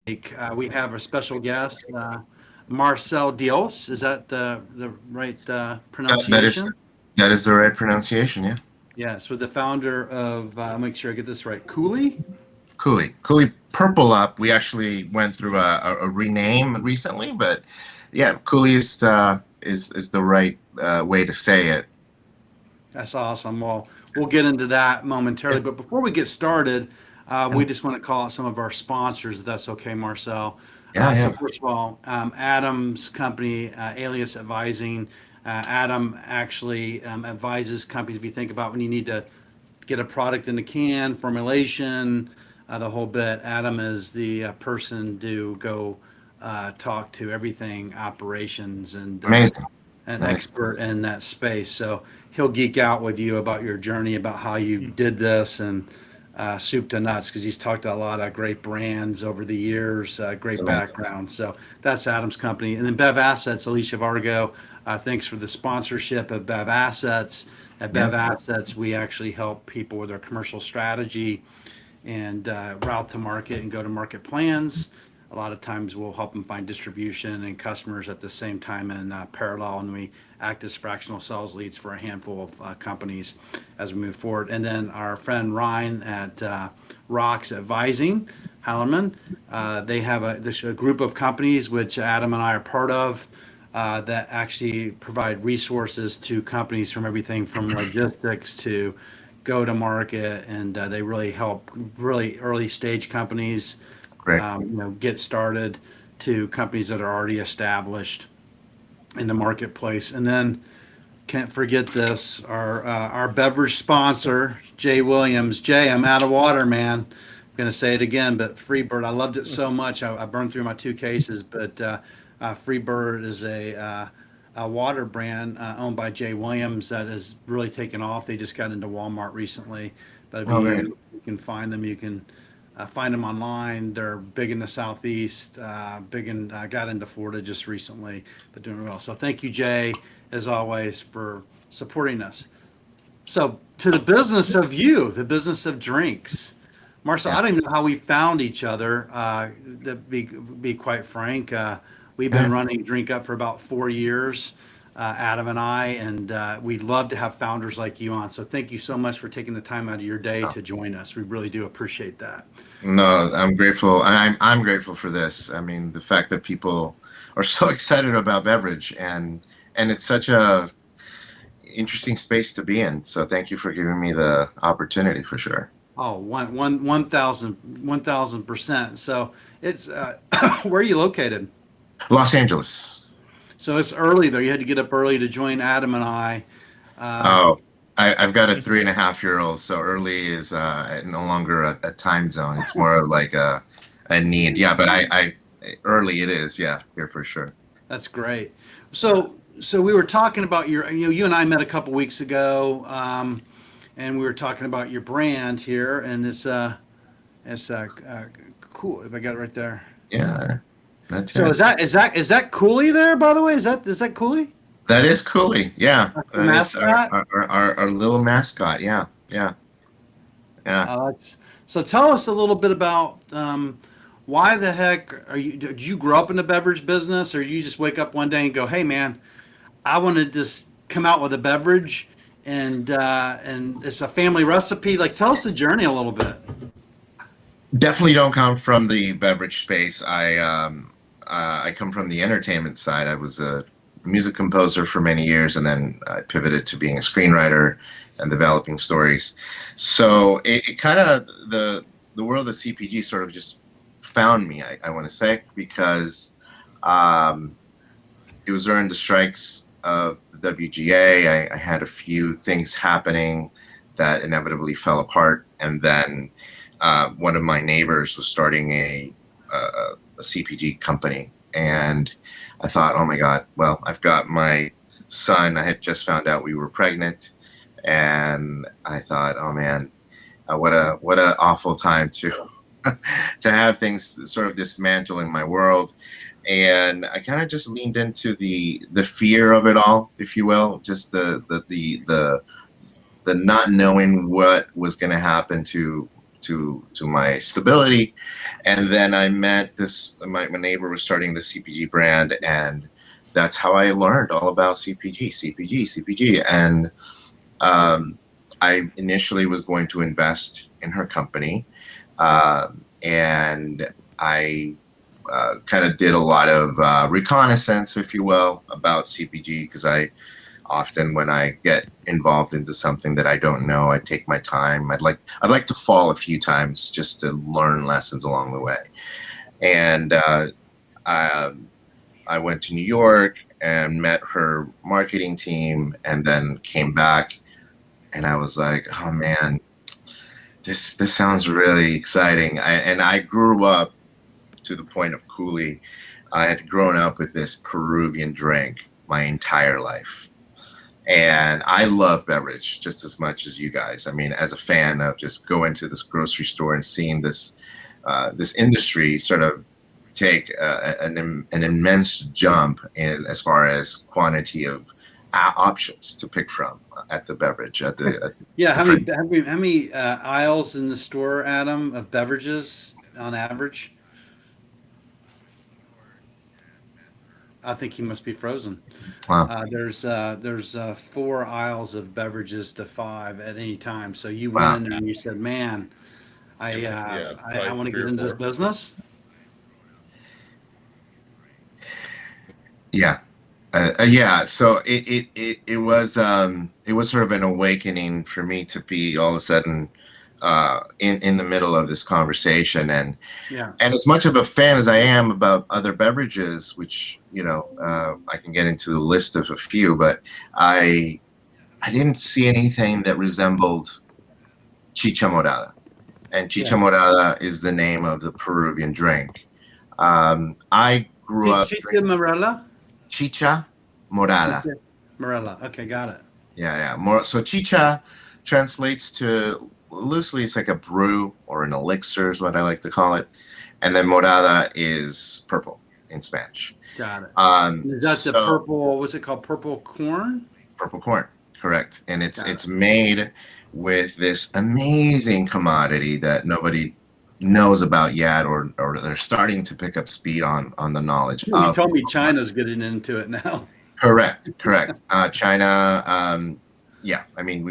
We have a special guest, Marcel Dios. Is that the right That, that is pronunciation? that is the right pronunciation. Yeah, Yes, with the founder of, I'll make sure I get this right, Cooley? Cooley Purple Up. We actually went through a rename recently, but yeah, Cooley is the right way to say it. That's awesome. Well, we'll get into that momentarily. Yeah, But before we get started, we yeah, just want to call out some of our sponsors, if that's okay, Marcel. yeah, So, yeah. first of all, Adam's company, Alias Advising. Adam actually advises companies, if you think about when you need to get a product in the can, formulation, the whole bit. Adam is the person to go talk to everything operations and Amazing, an amazing. expert in that space. So he'll geek out with you about your journey, about how you did this, and soup to nuts, because he's talked to a lot of great brands over the years, It's great amazing. background. So that's Adam's company. And then Bev Assets, Alicia Vargo, thanks for the sponsorship of Bev Assets. At Yeah, Bev Assets, we actually help people with their commercial strategy and route to market and go to market plans. A lot of times we'll help them find distribution and customers at the same time in parallel, and we act as fractional sales leads for a handful of companies as we move forward. And then our friend Ryan at Rocks Advising, Hallerman, they have a group of companies which Adam and I are part of, that actually provide resources to companies from everything from logistics to go to market, and they really help really early stage companies, great. get started, to companies that are already established in the marketplace. And then can't forget this, our beverage sponsor, Jay Williams. Jay, I'm out of water, man. I'm gonna say it again, but Freebird, I loved it so much. I burned through my two cases, but Freebird is a water brand owned by Jay Williams that has really taken off. They just got into Walmart recently, but if Oh, great. you can find them, you can find them online. They're big in the southeast, big in got into Florida just recently, but doing well. So thank you, Jay, as always, for supporting us. So to the business of you, the business of drinks. Marcel, Yeah, I don't even know how we found each other. To be quite frank, we've been yeah. running Drink Up for about 4 years, Adam and I, and we'd love to have founders like you on. So thank you so much for taking the time out of your day No, to join us. We really do appreciate that. no, I'm grateful. I'm grateful for this. I mean, the fact that people are so excited about beverage and it's such a interesting space to be in. So thank you for giving me the opportunity for sure. Oh, 1,000%. So it's where are you located? Los Angeles. So it's early though. You had to get up early to join Adam and I. Uh, Oh, I've got a 3.5 year old, so early is no longer a time zone. It's more of like a need. Yeah, but I early it is. Yeah, here for sure. that's great. So we were talking about you and I met a couple weeks ago, and we were talking about your brand here, and it's cool. If I got it right there. Yeah, that's So it. is that Cooley there? By the way, is that Cooley? That is Cooley. Yeah, That's the that is mascot. our little mascot. Yeah, yeah, yeah. So tell us a little bit about why the heck did you grow up in the beverage business, or you just wake up one day and go, "Hey, man, I want to just come out with a beverage, and it's a family recipe." Like, tell us the journey a little bit. Definitely don't come from the beverage space. I come from the entertainment side. I was a music composer for many years, and then I pivoted to being a screenwriter and developing stories. So it kind of the world of CPG sort of just found me. I want to say because um, it was during the strikes of the WGA. I had a few things happening that inevitably fell apart, and then one of my neighbors was starting a CPG company, and I thought, oh my God, well, I've got my son. I had just found out we were pregnant, and I thought, oh man, what a awful time to to have things sort of dismantle in my world. And I kind of just leaned into the fear of it all, if you will, just the not knowing what was going to happen to my stability. And then I met this. My neighbor was starting the CPG brand, and that's how I learned all about CPG. And I initially was going to invest in her company, and I kind of did a lot of reconnaissance, if you will, about CPG, because I often, when I get involved into something that I don't know, I take my time. I'd like to fall a few times just to learn lessons along the way. And I went to New York and met her marketing team, and then came back, and I was like, oh man, this sounds really exciting. I grew up to the point of Cooley. I had grown up with this Peruvian drink my entire life. And I love beverage just as much as you guys. I mean, as a fan of just going to this grocery store and seeing this this industry sort of take an immense jump in as far as quantity of options to pick from at the beverage at the Yeah, different. how many aisles in the store, Adam, of beverages on average? I think he must be frozen. Wow. There's 4 aisles of beverages to 5 at any time. So you went Wow. in there and you said, "Man, Yeah, I probably want to three get or into this four. business." Yeah. Yeah, so it was sort of an awakening for me to be all of a sudden in the middle of this conversation, Yeah, and as much of a fan as I am about other beverages, which I can get into the list of a few, but I didn't see anything that resembled chicha morada, and chicha yeah. morada is the name of the Peruvian drink. I grew up Chicha drinking Morella. chicha morada. Chicha Morella. Okay, got it. Yeah. More so chicha translates to loosely it's like a brew or an elixir is what I like to call it. And then morada is purple in Spanish. Got it. Um Is that the so purple? What's it called? Purple corn? purple corn, correct. And it's Got it. it's made with this amazing commodity that nobody knows about yet, or they're starting to pick up speed on the knowledge You of. told me China's getting into it now. Correct. China, yeah, I mean,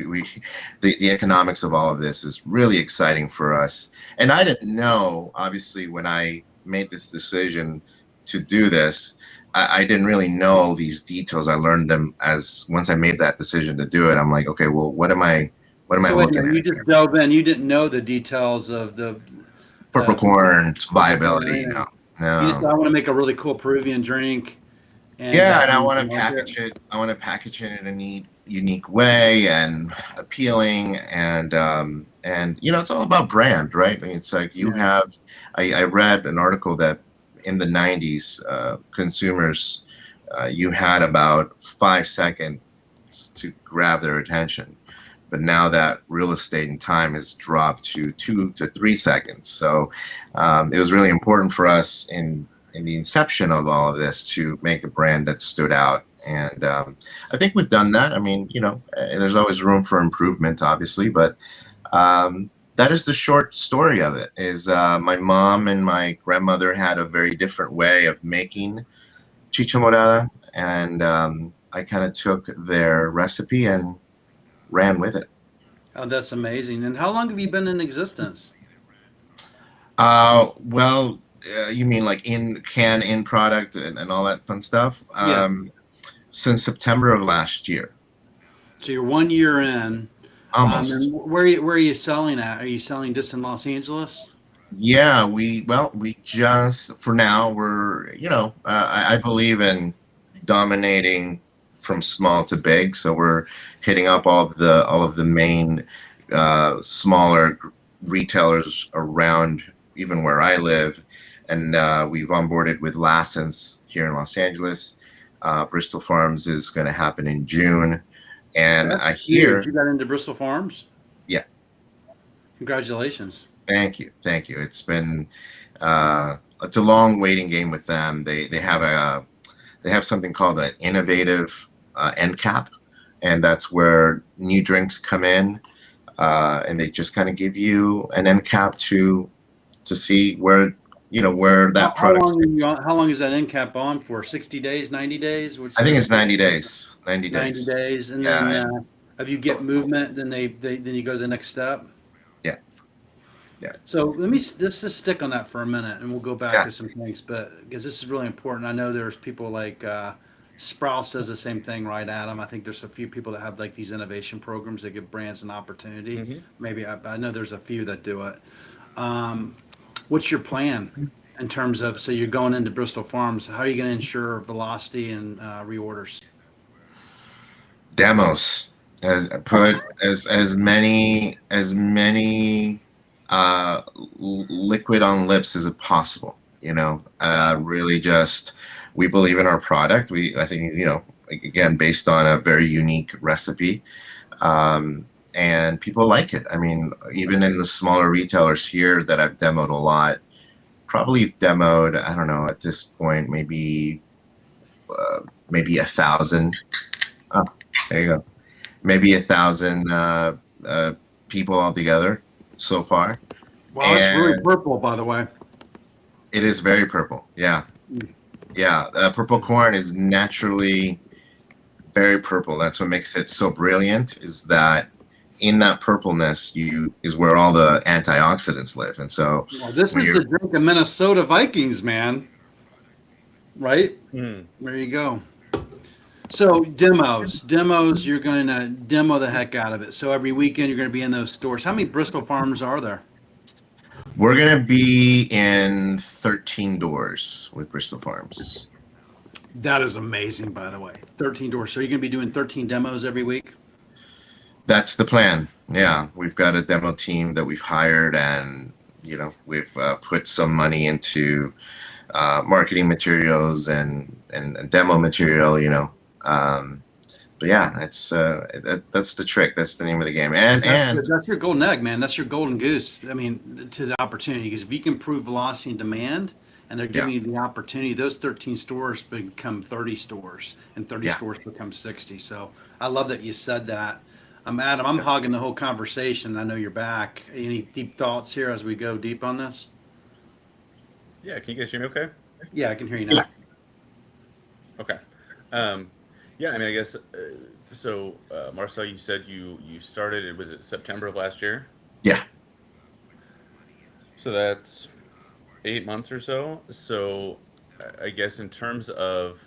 the economics of all of this is really exciting for us. And I didn't know, obviously, when I made this decision to do this, I didn't really know these details. I learned them as once I made that decision to do it. I'm like, okay, well, what am I So wait a looking minute, you at just here? dove in. You didn't know the details of Purple the corn's purple corn, viability? right? No, You just no. I want to make a really cool Peruvian drink, and Yeah, and I bring it want to to market. package it. I want to package it in a neat, unique way and appealing, and it's all about brand, right? I mean, it's like you Yeah. have. I read an article that in the '90s, consumers, you had about 5 seconds to grab their attention, but now that real estate and time has dropped to 2 to 3 seconds. So it was really important for us in the inception of all of this to make a brand that stood out. And I think we've done that. I mean, there's always room for improvement, obviously, but that is the short story of it. Is my mom and my grandmother had a very different way of making chicha morada, and I kind of took their recipe and ran with it. Oh, that's amazing. And how long have you been in existence? Well, you mean like in product and all that fun stuff? Yeah. Since September of last year, So you're 1 year in. almost. And where are you selling at? Are you selling just in Los Angeles? Yeah, we just for now we're I believe in dominating from small to big, so we're hitting up all of the main smaller retailers around even where I live, and we've onboarded with Lassen's here in Los Angeles. Bristol Farms is going to happen in June, and That's I huge. hear. You got into Bristol Farms? Yeah, Congratulations. thank you. It's a long waiting game with them. They have something called an innovative end cap, and that's where new drinks come in. and they just kind of give you an end cap to see where where that product. How long is that end cap on for? 60 days, 90 days? I think it's 90 days. 90 90 days. days, and Yeah, then if you get movement, then then you go to the next step. Yeah. Yeah. So let's just stick on that for a minute, and we'll go back Yeah. to some things. But because this is really important, I know there's people like Sprouse does the same thing, right, Adam? I think there's a few people that have like these innovation programs that give brands an opportunity. Mm-hmm. Maybe I know there's a few that do it. What's your plan in terms of, so you're going into Bristol Farms? How are you going to ensure velocity and reorders? Demos. Put as many liquid on lips as possible. Really just, we believe in our product. I think, again, based on a very unique recipe, and people like it. I mean, even in the smaller retailers here that I've demoed a lot, probably demoed, I don't know, at this point, maybe 1,000. Oh, there you go. Maybe 1,000 people altogether so far. Wow, it's really purple, by the way. It is very purple. Yeah. Yeah. Purple corn is naturally very purple. That's what makes it so brilliant, is that in that purpleness is where all the antioxidants live. And so this is the drink of Minnesota Vikings, man. Right? Mm. There you go. So demos, you're going to demo the heck out of it. So every weekend you're going to be in those stores. How many Bristol Farms are there? We're going to be in 13 doors with Bristol Farms. That is amazing, by the way. 13 doors. So you're going to be doing 13 demos every week? That's the plan. Yeah. We've got a demo team that we've hired, and, we've put some money into marketing materials and demo material, but yeah, that's the trick. That's the name of the game. And that's your golden egg, man. That's your golden goose. I mean, to the opportunity, because if you can prove velocity and demand, and they're giving you the opportunity, those 13 stores become 30 stores, and 30 stores become 60. So I love that you said that. Adam, I'm hogging the whole conversation. I know you're back. Any deep thoughts here as we go deep on this? Yeah, can you guys hear me okay? Yeah, I can hear you now. Okay. Yeah, I mean, I guess, so Marcel, you said you started, was it September of last year? Yeah. So that's 8 months or so. So I guess in terms of,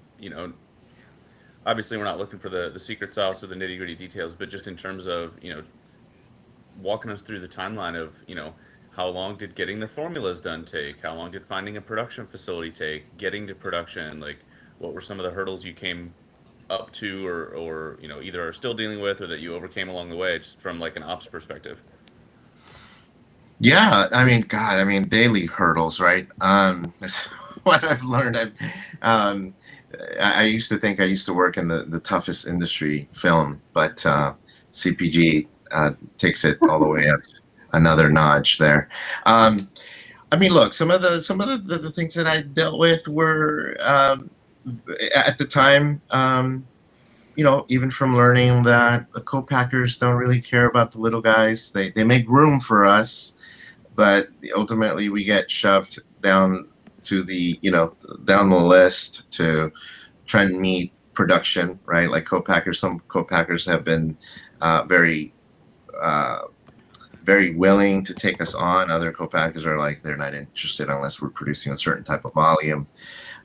obviously we're not looking for the secret sauce or the nitty gritty details, but just in terms of, walking us through the timeline of, how long did getting the formulas done take? How long did finding a production facility take? Getting to production, like what were some of the hurdles you came up to, or either are still dealing with, or that you overcame along the way, just from like an ops perspective? Yeah, I mean, daily hurdles, right? What I've learned, I used to think I used to work in the toughest industry, film, but CPG takes it all the way up another notch there. I mean, look, some of the things that I dealt with were at the time, even from learning that the co-packers don't really care about the little guys. They make room for us, but ultimately we get shoved down to down the list to try and meet production, right? Like co-packers, some co-packers have been very willing to take us on. Other co-packers are like, they're not interested unless we're producing a certain type of volume.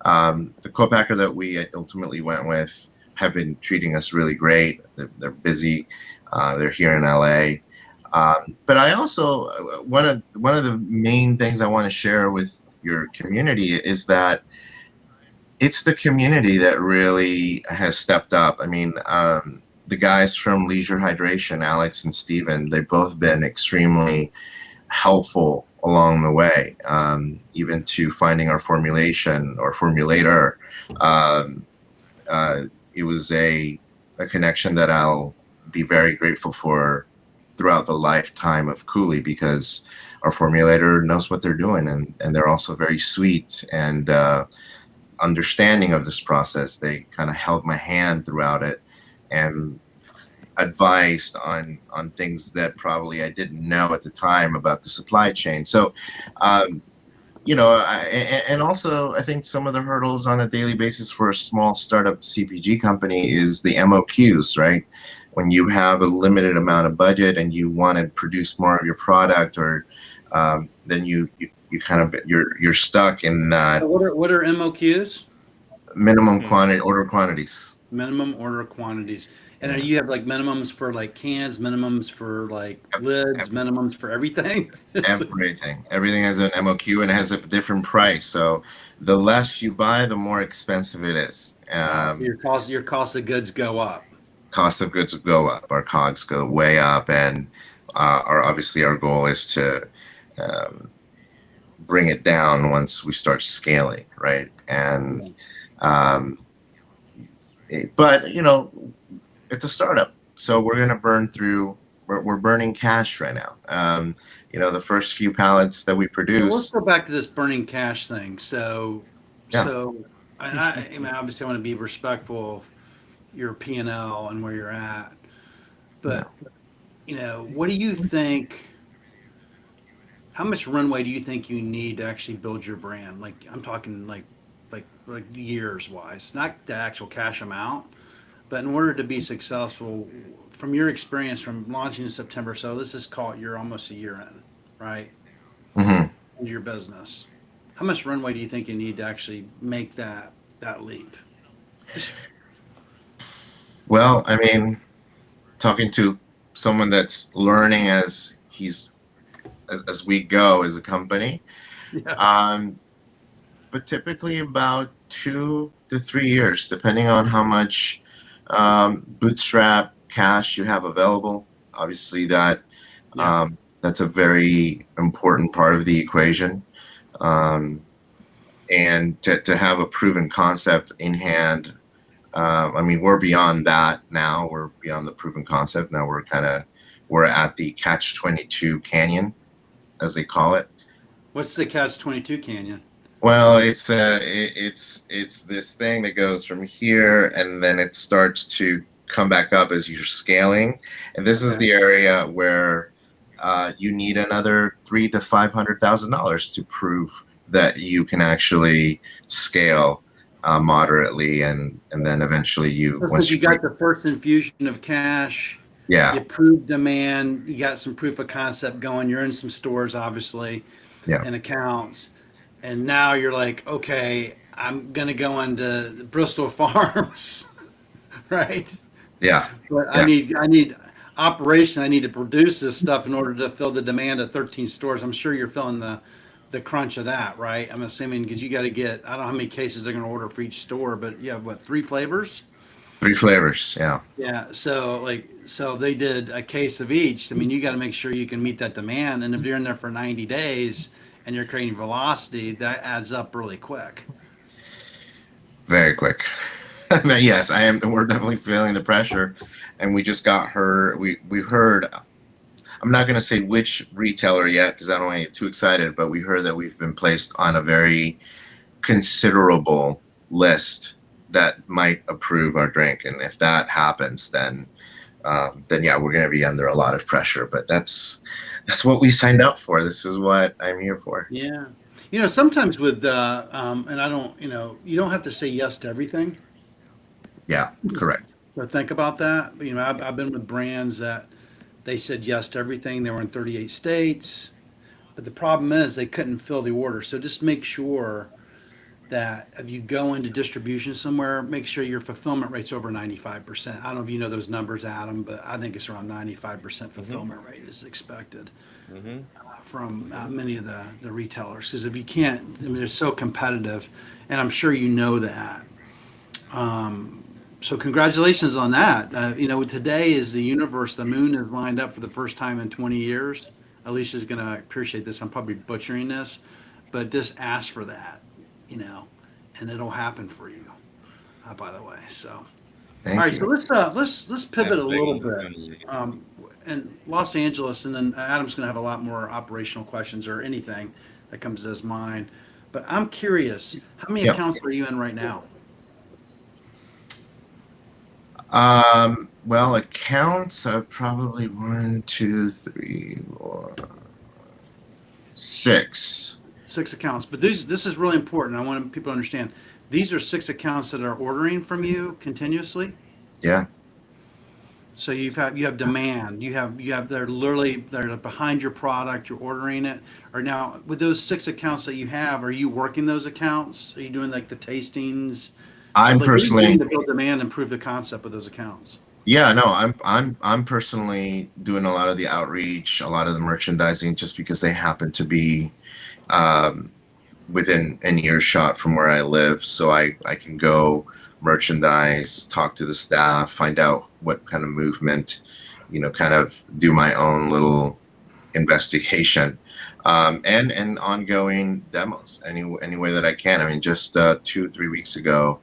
The co-packer that we ultimately went with have been treating us really great. They're busy. They're here in LA. But I also, one of the main things I want to share with your community is that it's the community that really has stepped up. I mean, the guys from Leisure Hydration, Alex and Steven, they've both been extremely helpful along the way, even to finding our formulation or formulator. It was a connection that I'll be very grateful for throughout the lifetime of Coulis, because our formulator knows what they're doing, and they're also very sweet and understanding of this process. They kind of held my hand throughout it, and advised on things that probably I didn't know at the time about the supply chain. So, and also I think some of the hurdles on a daily basis for a small startup CPG company is the MOQs, right? When you have a limited amount of budget and you want to produce more of your product, or then you kind of you're stuck in that So what are MOQs? minimum quantity order quantities. Minimum order quantities. And Yeah. you have like minimums for like cans, minimums for like lids, minimums for everything. Everything has an MOQ and has a different price. So the less you buy, the more expensive it is. Your cost of goods go up. Cost of goods go up. Our COGS go way up, and our goal is to bring it down once we start scaling, right? And but it's a startup, so we're going to burn through. We're burning cash right now. The first few pallets that we produce. Well, let's go back to this burning cash thing. Yeah. And I mean, obviously, I want to be respectful of your P&L and where you're at, but what do you think? How much runway do you think you need to actually build your brand? Like, I'm talking like years wise, not the actual cash amount, but in order to be successful, from your experience from launching in September, so this is you're almost a year in, right? Mm-hmm. Into your business. How much runway do you think you need to actually make that leap? Well, I mean, talking to someone that's learning as we go as a company, but typically about 2 to 3 years, depending on how much bootstrap cash you have available. Obviously, that's a very important part of the equation, and to have a proven concept in hand. I mean, we're beyond that now. We're beyond the proven concept now. We're at the catch-22 canyon, as they call it. What's the catch-22 canyon? Well, it's this thing that goes from here, and then it starts to come back up as you're scaling. And this is the area where you need another $300,000 to $500,000 to prove that you can actually scale moderately, and then eventually once you got the first infusion of cash, you proved demand, you got some proof of concept going, you're in some stores obviously, and accounts, and now you're like, okay, I'm gonna go into Bristol Farms, right? But I need operation. I need to produce this stuff in order to fill the demand of 13 stores. I'm sure you're feeling the crunch of that, right? I'm assuming because you got to get, I don't know how many cases they're going to order for each store, but you have 3 flavors? 3 flavors, yeah. Yeah, so they did a case of each. I mean, you got to make sure you can meet that demand. And if you're in there for 90 days and you're creating velocity, that adds up really quick. Very quick. Yes, I am. We're definitely feeling the pressure, and we just got her. We heard. I'm not going to say which retailer yet because I don't want to get too excited, but we heard that we've been placed on a very considerable list that might approve our drink, and if that happens, then yeah, we're going to be under a lot of pressure. But that's what we signed up for. This is what I'm here for. Yeah, sometimes with and I don't, you don't have to say yes to everything. Yeah, correct. So think about that. I've been with brands that they said yes to everything. They were in 38 states, but the problem is they couldn't fill the order. So just make sure that if you go into distribution somewhere, make sure your fulfillment rate's over 95%. I don't know if you know those numbers, Adam, but I think it's around 95% fulfillment rate is expected from many of the retailers. Because if you can't, I mean, they're so competitive, and I'm sure you know that. So congratulations on that. Today is the universe. The moon is lined up for the first time in 20 years. Alicia's going to appreciate this. I'm probably butchering this, but just ask for that, and it'll happen for you, by the way. So, Thank all right. you. So let's pivot a little bit. And Los Angeles, and then Adam's going to have a lot more operational questions or anything that comes to his mind. But I'm curious, how many accounts are you in right now? Well, accounts are probably one, two, three, four, six. 6 accounts, but this is really important. I want people to understand. These are 6 accounts that are ordering from you continuously. Yeah. So you have demand. They're behind your product. You're ordering it. Or now with those 6 accounts that you have, are you working those accounts? Are you doing like the tastings? I'm Stuff like, what are you doing personally, to build demand and prove the concept of those accounts? yeah, no, I'm personally doing a lot of the outreach, a lot of the merchandising, just because they happen to be um, within an earshot from where I live, so I can go merchandise, talk to the staff, find out what kind of movement, kind of do my own little investigation, and ongoing demos any way that I can. I mean, just 2 3 weeks ago,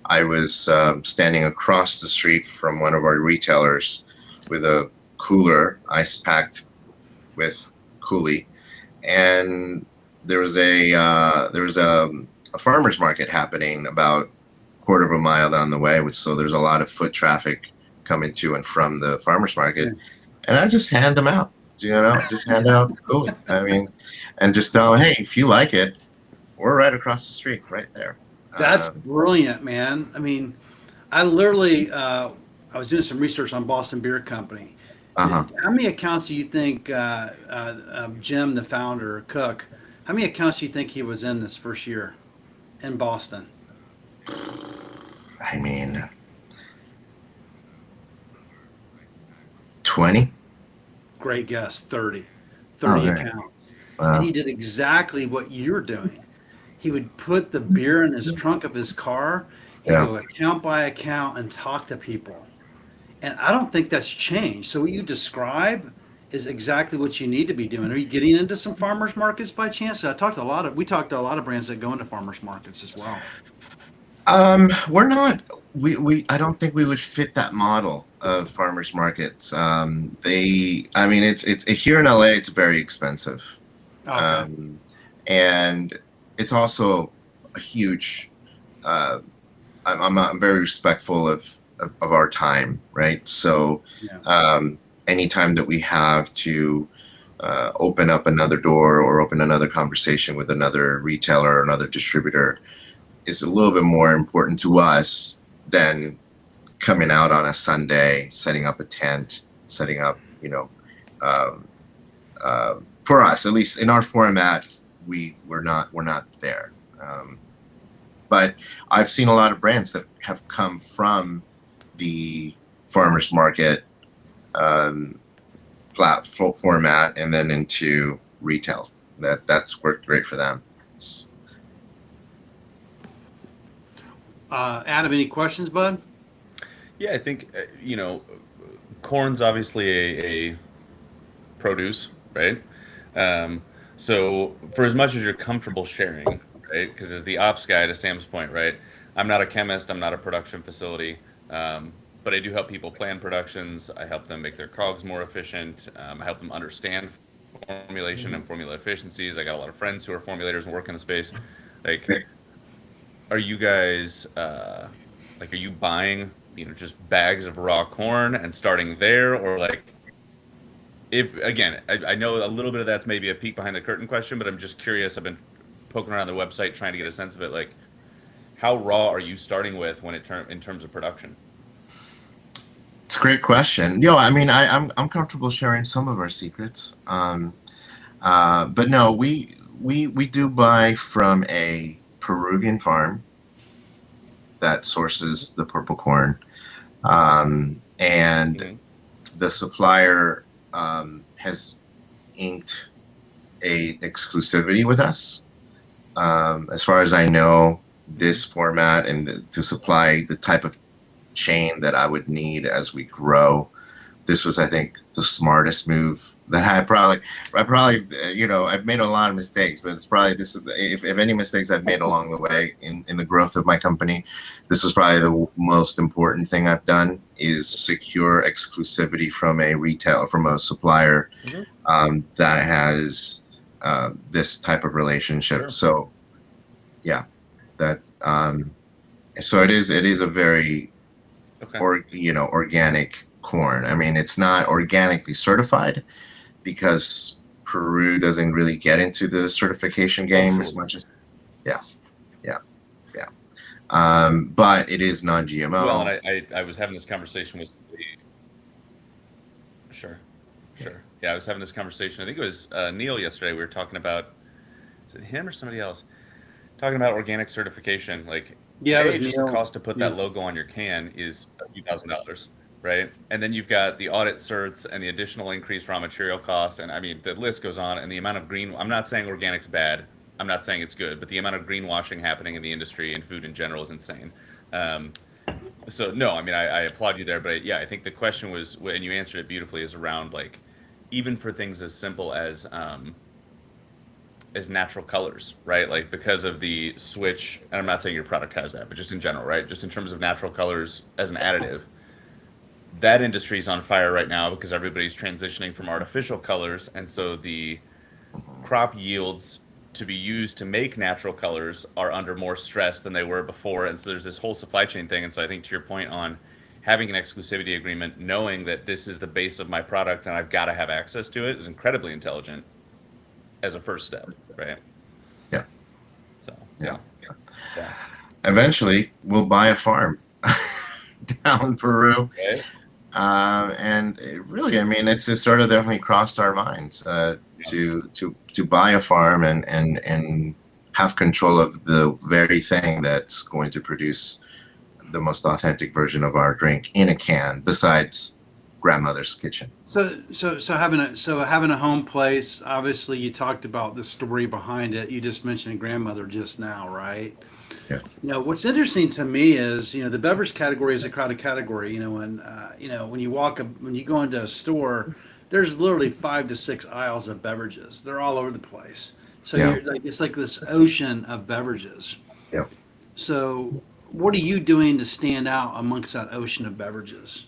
I was standing across the street from one of our retailers with a cooler, ice packed with Cooley, and there was a farmer's market happening about a quarter of a mile down the way, which so there's a lot of foot traffic coming to and from the farmer's Yeah. market, and I just hand them out, just hand out Cooley. I mean, and just tell them, hey, if you like it, we're right across the street, right there. That's Um, brilliant, man. I mean, I literally, I was doing some research on Boston Beer Company. uh-huh. How many accounts do you think Jim, the founder, Cook, how many accounts do you think he was in this first year in Boston? I mean, 20. Great guess, 30. Oh, 30 right. accounts. And Wow. he did exactly what you're doing. He would put the beer in his trunk of his car. He'd Yeah. go account by account and talk to people. And I don't think that's changed. So what you describe is exactly what you need to be doing. Are you getting into some farmers markets by chance? We talked to a lot of brands that go into farmers markets as well. We're not. I don't think we would fit that model of farmers markets. I mean, it's here in LA. It's very expensive, Okay. um, and it's also a huge. Uh, I'm very respectful of our time, right? So, Yeah. anytime that we have to open up another door or open another conversation with another retailer or another distributor is a little bit more important to us than coming out on a Sunday, setting up a tent, setting up, um, for us, at least in our format, we're not there. But I've seen a lot of brands that have come from the farmers market um, format and then into retail. That's worked great for them. Adam, any questions, bud? Yeah, I think corn's obviously a produce, right? Um, so for as much as you're comfortable sharing, right? Because as the ops guy, to Sam's point, right? I'm not a chemist. I'm not a production facility, but I do help people plan productions. I help them make their cogs more efficient. I help them understand formulation and formula efficiencies. I got a lot of friends who are formulators and work in the space. Like, are you guys like, are you buying just bags of raw corn and starting there, or like, if again, I know a little bit of that's maybe a peek behind the curtain question, but I'm just curious. I've been poking around the website trying to get a sense of it. Like, how raw are you starting with when in terms of production? It's a great question. I mean, I'm comfortable sharing some of our secrets. But no, we do buy from a Peruvian farm that sources the purple corn, and Mhm. the supplier has inked a exclusivity with us. As far as I know, this format and to supply the type of chain that I would need as we grow, this was, I think, the smartest move that I've made a lot of mistakes, but it's probably this is if any mistakes I've made along the way in the growth of my company, this is probably the most important thing I've done is secure exclusivity from a supplier Mhm. that has this type of relationship. Sure. So yeah, that so it is a very Okay. organic corn. I mean, it's not organically certified because Peru doesn't really get into the certification game as sure. much as, yeah, yeah, yeah. But it is Well, non-GMO. and I was having this conversation with somebody. Sure, sure. Yeah, I was having this conversation. I think it was Neil yesterday. We were talking about, is it him or somebody else? Talking about organic certification. Like, Yeah, it was just the Neil. cost to put Yeah. that logo on your can is a few $1,000s, right? And then you've got the audit certs and the additional increased raw material cost. And I mean, the list goes on. And the amount of green, I'm not saying organic's bad. I'm not saying it's good, but the amount of greenwashing happening in the industry and food in general is insane. Um, so no, I mean, I applaud you there, but yeah, I think the question was, and you answered it beautifully, is around like, even for things as simple as natural colors, right? Like because of the switch, and I'm not saying your product has that, but just in general, right? Just in terms of natural colors as an additive, that industry is on fire right now because everybody's transitioning from artificial colors, and so the crop yields to be used to make natural colors are under more stress than they were before. And so there's this whole supply chain thing. And so I think to your point on having an exclusivity agreement, knowing that this is the base of my product and I've got to have access to it is incredibly intelligent as a first step, right? Yeah. So, Yeah. yeah. Eventually, we'll buy a farm down in Peru. Okay. And really, I mean, it's sort of definitely crossed our minds to buy a farm and have control of the very thing that's going to produce the most authentic version of our drink in a can, besides grandmother's kitchen. So having a home place. Obviously, you talked about the story behind it. You just mentioned grandmother just now, right? Yeah. What's interesting to me is, the beverage category is a crowded category. When when you go into a store, there's literally 5 to 6 aisles of beverages. They're all over the place. So Yeah. it's like this ocean of beverages. Yeah. So what are you doing to stand out amongst that ocean of beverages?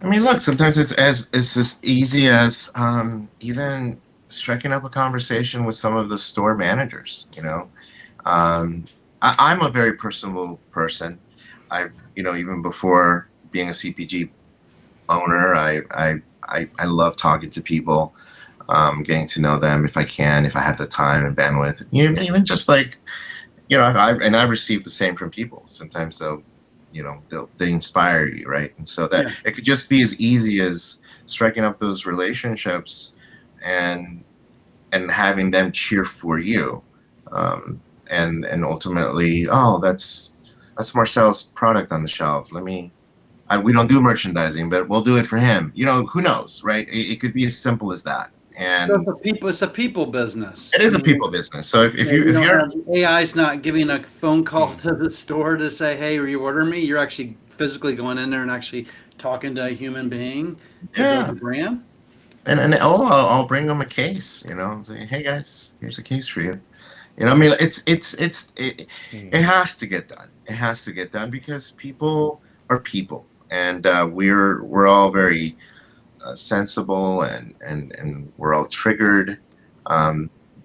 I mean, look, sometimes it's as easy as even striking up a conversation with some of the store managers. I'm a very personable person. Even before being a CPG owner, I love talking to people, getting to know them if I can, if I have the time and bandwidth. Even just like, I've received the same from people. Sometimes they inspire you, right? And so that it could just be as easy as striking up those relationships and having them cheer for you, and ultimately, oh, that's Marcel's product on the shelf. We don't do merchandising, but we'll do it for him. Who knows, right? It could be as simple as that. And So it's a people business. it is a people business. So if AI's not giving a phone call to the store to say, "Hey, reorder me," you're actually physically going in there and actually talking to a human being to build the brand. And I'll bring them a case. Say, hey guys, here's a case for you. I mean, it has to get done. It has to get done because people are people, and we're all very sensible, and we're all triggered,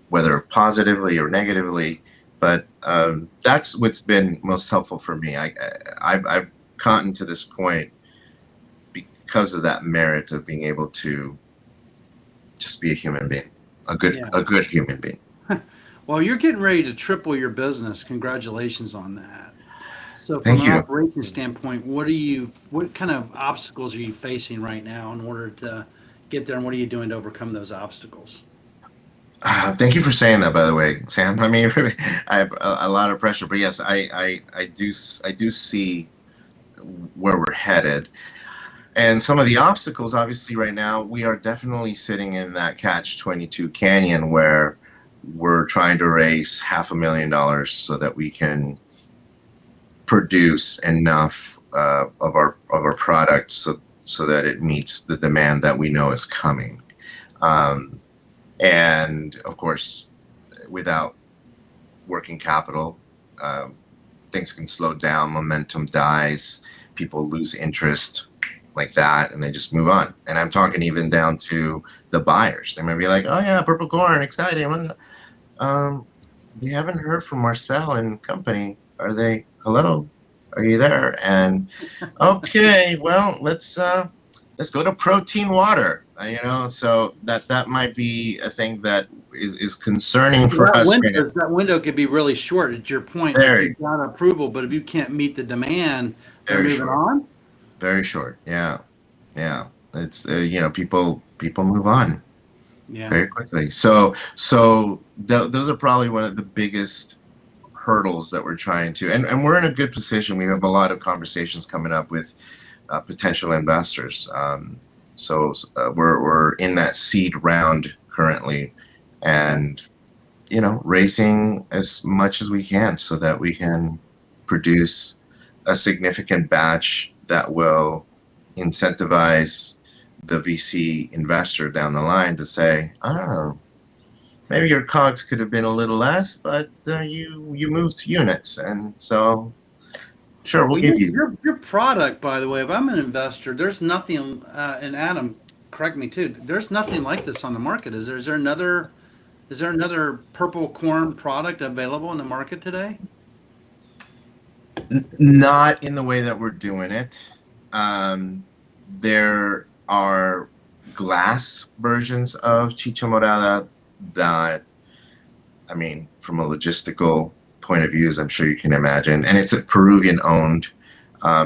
whether positively or negatively. But that's what's been most helpful for me. I've gotten to this point because of that merit of being able to just be a human being, a good human being. Well, you're getting ready to triple your business. Congratulations on that. So Thank from you. an operations standpoint, what kind of obstacles are you facing right now in order to get there, and what are you doing to overcome those obstacles? Thank you for saying that, by the way, Sam. I mean, I have a lot of pressure, but yes, I do see where we're headed. And some of the obstacles, obviously, right now, we are definitely sitting in that catch-22 canyon where we're trying to raise $500,000 so that we can produce enough of our product so that it meets the demand that we know is coming. And of course, without working capital, things can slow down, momentum dies, people lose interest like that, and they just move on. And I'm talking even down to the buyers. They might be like, oh yeah, purple corn, exciting. We haven't heard from Marcel and company. Are they, hello? Are you there? And okay, well, let's go to protein water. So that might be a thing that is concerning for us right now. That window could be really short. At your point, like Very, you've got approval, but if you can't meet the demand, they're very moving short. on. Very short. Yeah, yeah. It's people move on Yeah. very quickly. Those are probably one of the biggest hurdles that we're trying to, and we're in a good position. We have a lot of conversations coming up with potential investors. We're in that seed round currently, and raising as much as we can so that we can produce a significant batch that will incentivize the VC investor down the line to say, oh, maybe your COGS could have been a little less, but you moved units, and so sure, we'll give you. Your product, by the way. If I'm an investor, there's nothing. And Adam, correct me too. There's nothing like this on the market. Is there? Is there another? Is there another purple corn product available in the market today? Not in the way that we're doing it. There are glass versions of Chicha Morada that, I mean, from a logistical point of view, as I'm sure you can imagine, and it's a Peruvian owned, I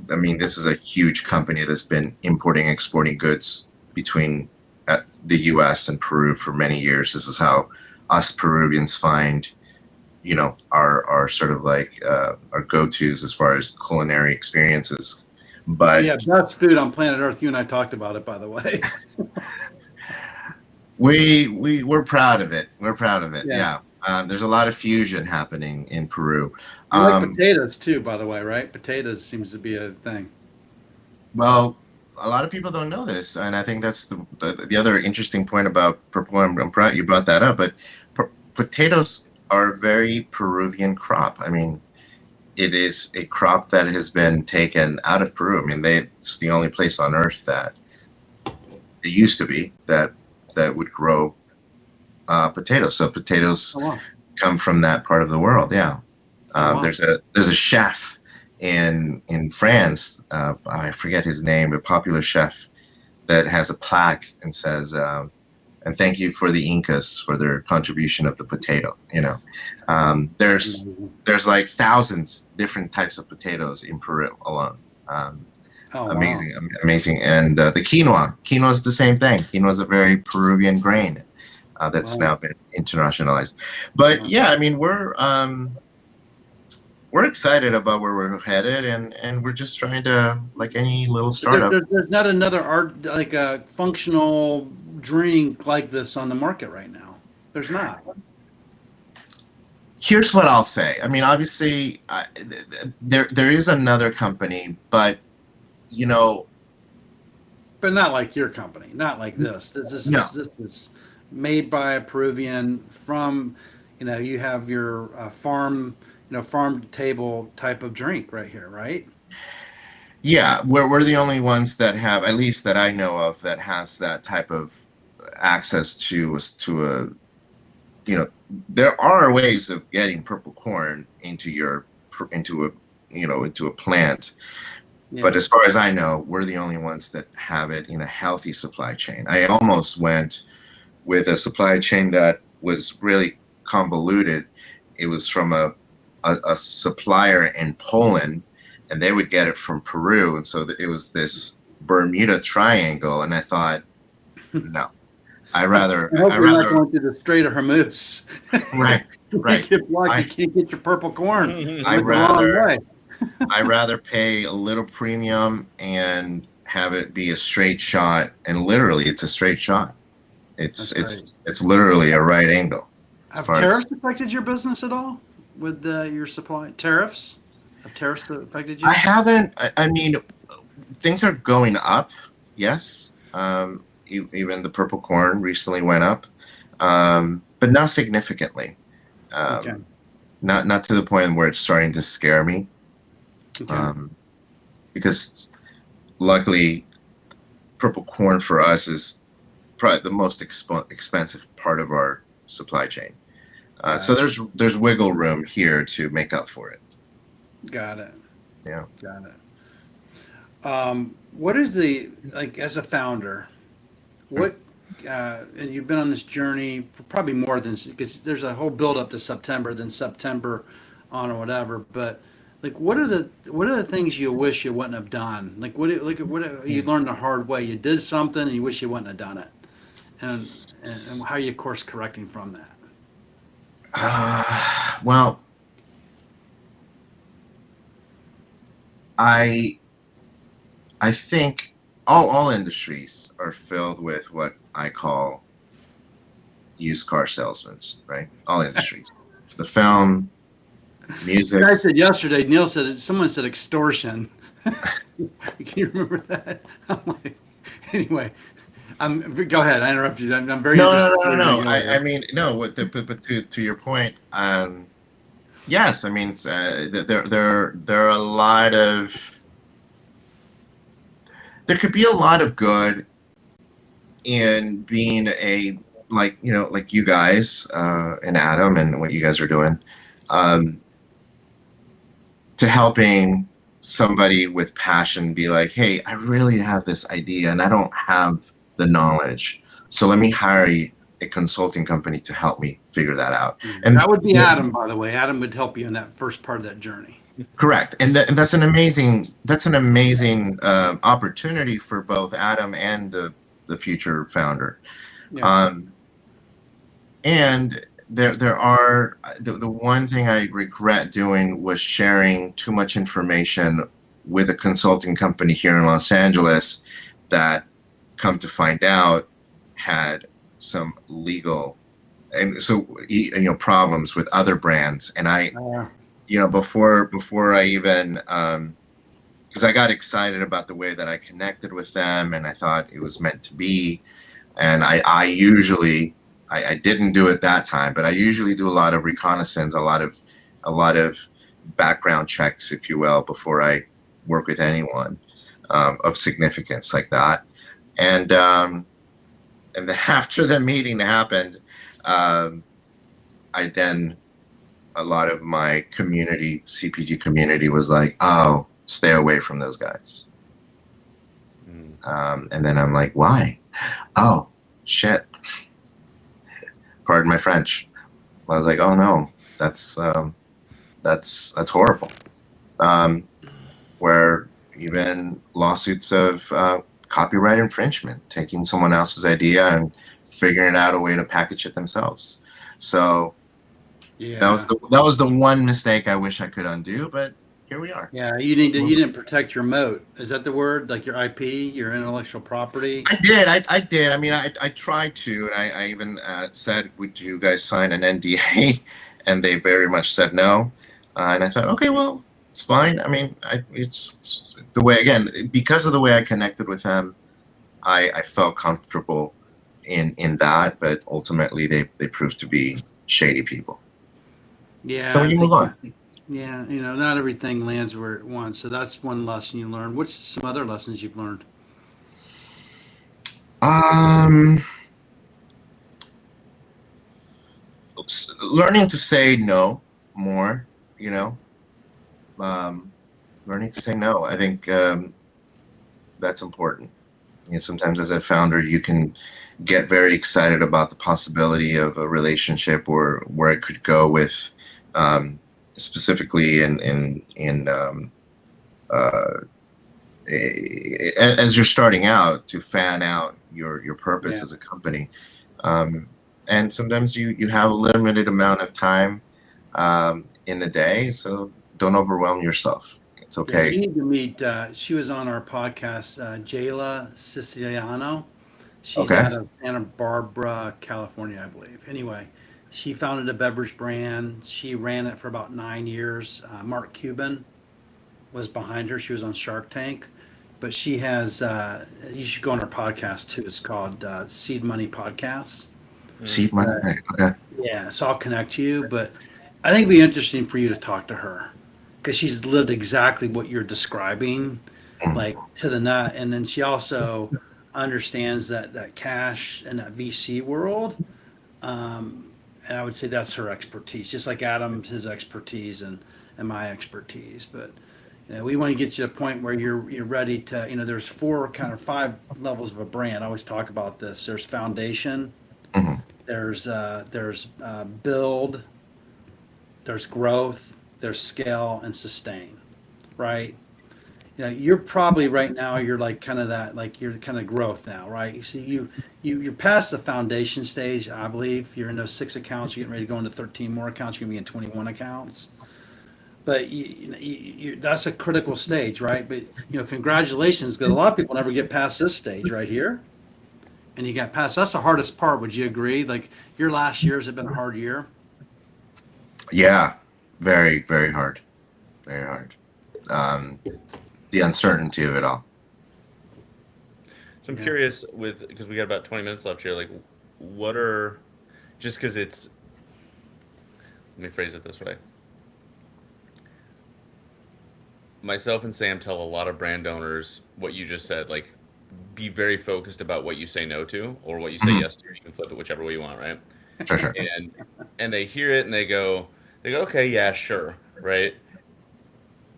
mean, this is a huge company that's been importing, exporting goods between the U.S. and Peru for many years. This is how us Peruvians find, our sort of like our go-tos as far as culinary experiences. But Yeah, best food on planet Earth. You and I talked about it, by the way. we're proud of it. We're proud of it. Yeah. Yeah. There's a lot of fusion happening in Peru. You like potatoes too, by the way, right? Potatoes seems to be a thing. Well, a lot of people don't know this, and I think that's the other interesting point about purple. I'm proud you brought that up, but potatoes are a very Peruvian crop. I mean, it is a crop that has been taken out of Peru. I mean, it's the only place on Earth that it used to be that would grow potatoes. So potatoes Oh, wow. come from that part of the world. Yeah. Oh, wow. There's a chef in France. I forget his name, a popular chef that has a plaque and says, and thank you for the Incas for their contribution of the potato. There's like thousands different types of potatoes in Peru alone. Oh, wow. Amazing. And the quinoa is the same thing. Quinoa is a very Peruvian grain that's Wow. now been internationalized. But Wow. yeah, I mean, we're excited about where we're headed, and we're just trying to, like any little startup. There's not another art like a functional drink like this on the market right now. There's not. Here's what I'll say. I mean, obviously, there is another company, but But not like your company. Not like this. No. This is made by a Peruvian from, you have your farm, farm to table type of drink right here, right? Yeah, we're the only ones that have, at least that I know of, that has that type of access to a there are ways of getting purple corn into a plant. Yeah. But as far as I know, we're the only ones that have it in a healthy supply chain. I almost went with a supply chain that was really convoluted. It was from a supplier in Poland, and they would get it from Peru. And so it was this Bermuda Triangle. And I thought, no, I hope you're not going through the Strait of Hormuz. Right. You can't get your purple corn. I'd rather pay a little premium and have it be a straight shot. And literally, it's a straight shot. It's literally a right angle. Have tariffs affected your business at all with your supply? Tariffs? Have tariffs affected you? I haven't. I mean, things are going up. Yes. Even the purple corn recently went up, but not significantly. Okay. Not to the point where it's starting to scare me. Okay. Because luckily, purple corn for us is probably the most expensive part of our supply chain. So there's wiggle room here to make up for it. Got it. Yeah. Got it. What is like as a founder, what, and you've been on this journey for probably more than, because there's a whole build up to September, then September on or whatever, but like, what are the things you wish you wouldn't have done? Like, what you learned the hard way? You did something and you wish you wouldn't have done it. And, and how are you course correcting from that? Well, I think all industries are filled with what I call used car salesmen, right? All industries. The film, music. The guy said yesterday, Neil said, someone said extortion. Can you remember that? I'm like, anyway, go ahead. I interrupted you. I'm very No, interested. no, no, no, no. Where you're I going mean, no. But to your point, yes. I mean, there are a lot of. There could be a lot of good in being like you guys and Adam and what you guys are doing, to helping somebody with passion be like, hey, I really have this idea and I don't have the knowledge, so let me hire a consulting company to help me figure that out. And that would be Adam, by the way. Adam would help you in that first part of that journey. correct, and that's an amazing opportunity for both Adam and the future founder. Yeah. And there are the one thing I regret doing was sharing too much information with a consulting company here in Los Angeles that, come to find out, had some legal and problems with other brands. And I before I even because I got excited about the way that I connected with them and I thought it was meant to be. And I usually I didn't do it that time, but I usually do a lot of reconnaissance, a lot of background checks, if you will, before I work with anyone of significance like that. And then after the meeting happened, I then a lot of my community, CPG community, was like, "Oh, stay away from those guys." And then I'm like, "Why?" "Oh, shit. Pardon my French." I was like, "Oh no, that's horrible." Where even lawsuits of copyright infringement, taking someone else's idea and figuring out a way to package it themselves. So Yeah. that was the one mistake I wish I could undo, but here we are. Yeah, you didn't protect your moat. Is that the word? Like your IP, your intellectual property? I did. I did. I mean, I tried to, and I even said, "Would you guys sign an NDA?" And they very much said no. And I thought, okay, well, it's fine. I mean, it's the way, again, because of the way I connected with them, I felt comfortable in that. But ultimately, they proved to be shady people. Yeah. So you move on. Yeah, not everything lands where it wants. So that's one lesson you learned. What's some other lessons you've learned? Learning to say no more, learning to say no. I think that's important. Sometimes as a founder, you can get very excited about the possibility of a relationship or where it could go with, specifically as you're starting out, to fan out your purpose as a company. And sometimes you have a limited amount of time in the day, so don't overwhelm yourself. It's okay. Yeah, you need to meet. She was on our podcast, Jayla Siciliano. She's out of Santa Barbara, California, I believe. Anyway, she founded a beverage brand. She ran it for about 9 years. Mark Cuban was behind her. She was on Shark Tank. But she has, you should go on her podcast too. It's called Seed Money Podcast. Seed Money, okay. Yeah, so I'll connect you. But I think it'd be interesting for you to talk to her because she's lived exactly what you're describing, like to the nut. And then she also understands that cash and that VC world. And I would say that's her expertise, just like Adam's his expertise. And and my expertise. But we want to get you to a point where you're ready to, there's five levels of a brand. I always talk about this. There's foundation, Mhm. there's build, there's growth, there's scale, and sustain, right? You're probably right now, you're like kind of that, like you're kind of growth now, right? So you're past the foundation stage, I believe. You're in those 6 accounts, you're getting ready to go into 13 more accounts, you're gonna be in 21 accounts. But that's a critical stage, right? But congratulations, because a lot of people never get past this stage right here, and you got past. That's the hardest part. Would you agree? Like your last years have been a hard year. Yeah, very, very hard, very hard. The uncertainty of it all. So I'm curious because we got about 20 minutes left here. Like, what are, just because it's, let me phrase it this way. Myself and Sam tell a lot of brand owners what you just said, like, be very focused about what you say no to or what you say yes to. You can flip it whichever way you want, right? Sure. And they hear it and they go, okay, yeah, sure, right?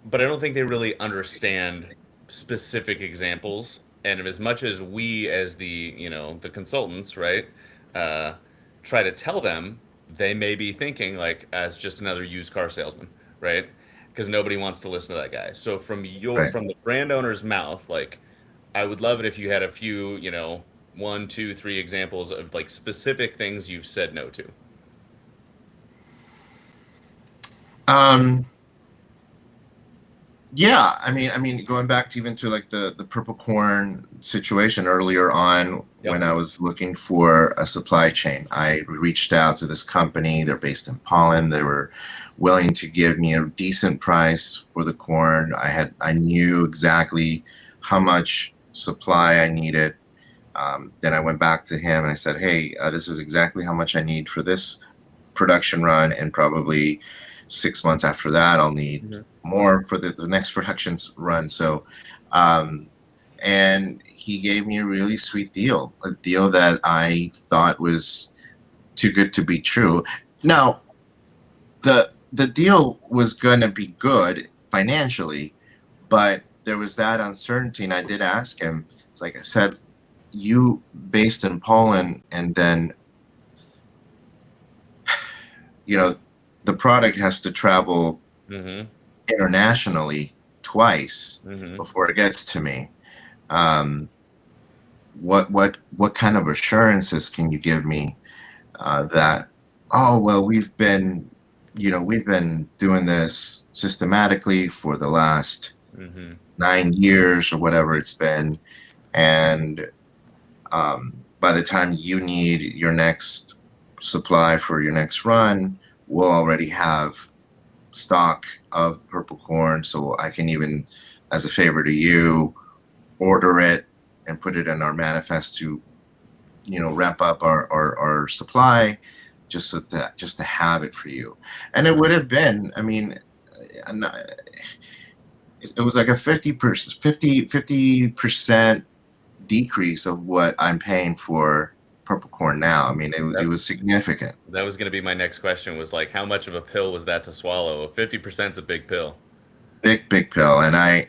But I don't think they really understand specific examples. And as much as we, as the the consultants, right, try to tell them, they may be thinking like as just another used car salesman, right? Because nobody wants to listen to that guy. So from the brand owner's mouth, like, I would love it if you had a few, 1, 2, 3 examples of like specific things you've said no to. Yeah, I mean, going back to even to like the purple corn situation earlier on, when I was looking for a supply chain, I reached out to this company. They're based in Poland. They were willing to give me a decent price for the corn. I knew exactly how much supply I needed. Then I went back to him and I said, hey, this is exactly how much I need for this production run, and probably 6 months after that, I'll need more for the next production run. So, and he gave me a really sweet deal, a deal that I thought was too good to be true. Now, the deal was going to be good financially, but there was that uncertainty. And I did ask him, it's like I said, you based in Poland, and then, the product has to travel internationally twice before it gets to me. What kind of assurances can you give me that, oh, well, we've been doing this systematically for the last 9 years or whatever it's been, and by the time you need your next supply for your next run, we'll already have stock of the purple corn, so I can even, as a favor to you, order it and put it in our manifest to wrap up our supply, just to have it for you. And it would have been, I mean, it was like a 50% decrease of what I'm paying for purple corn now. I mean, it was significant. That was going to be my next question, was like, how much of a pill was that to swallow? 50% is a big pill. Big pill. And I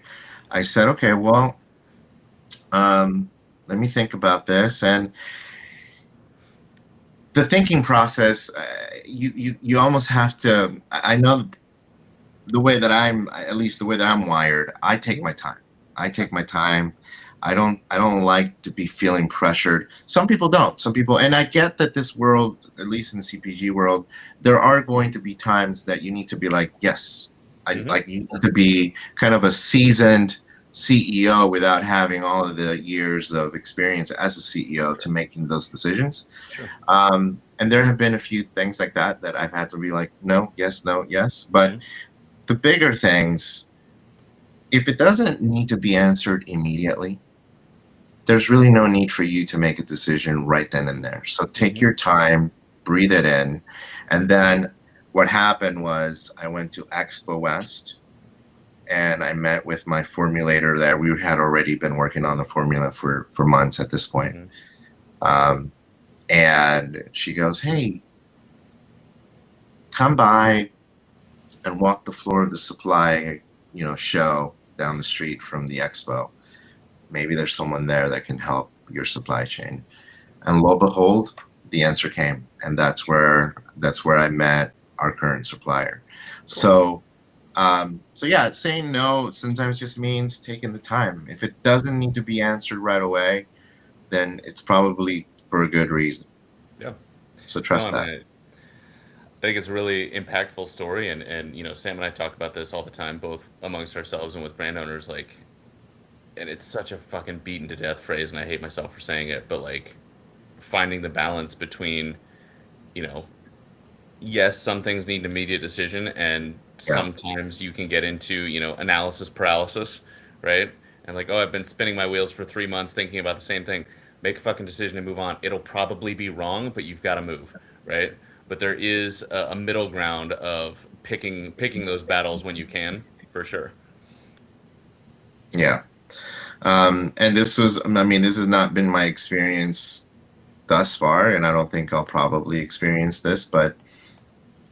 said, okay, well, let me think about this. And the thinking process, you almost have to, I know the way that at least the way that I'm wired, I take my time. I don't like to be feeling pressured. Some people don't. Some people, and I get that this world, at least in the CPG world, there are going to be times that you need to be like, yes, you need to be kind of a seasoned CEO without having all of the years of experience as a CEO to making those decisions. Sure. And there have been a few things like that I've had to be like, no, yes, no, yes. But the bigger things, if it doesn't need to be answered immediately, there's really no need for you to make a decision right then and there. So take your time, breathe it in. And then what happened was I went to Expo West and I met with my formulator there. We had already been working on the formula for months at this point. And she goes, hey, come by and walk the floor of the supply, show down the street from the expo. Maybe there's someone there that can help your supply chain. And lo and behold, the answer came, and that's where I met our current supplier. So yeah, saying no sometimes just means taking the time. If it doesn't need to be answered right away, then it's probably for a good reason. Yeah. So trust No, I that. mean, I think it's a really impactful story, and Sam and I talk about this all the time, both amongst ourselves and with brand owners. Like, and it's such a fucking beaten to death phrase, and I hate myself for saying it, but like finding the balance between, you know, yes, some things need an immediate decision, and Yeah. sometimes you can get into, analysis paralysis, right? And like, oh, I've been spinning my wheels for 3 months thinking about the same thing. Make a fucking decision and move on. It'll probably be wrong, but you've got to move, right? But there is a middle ground of picking those battles when you can, for sure. Yeah. And this has not been my experience thus far, and I don't think I'll probably experience this, but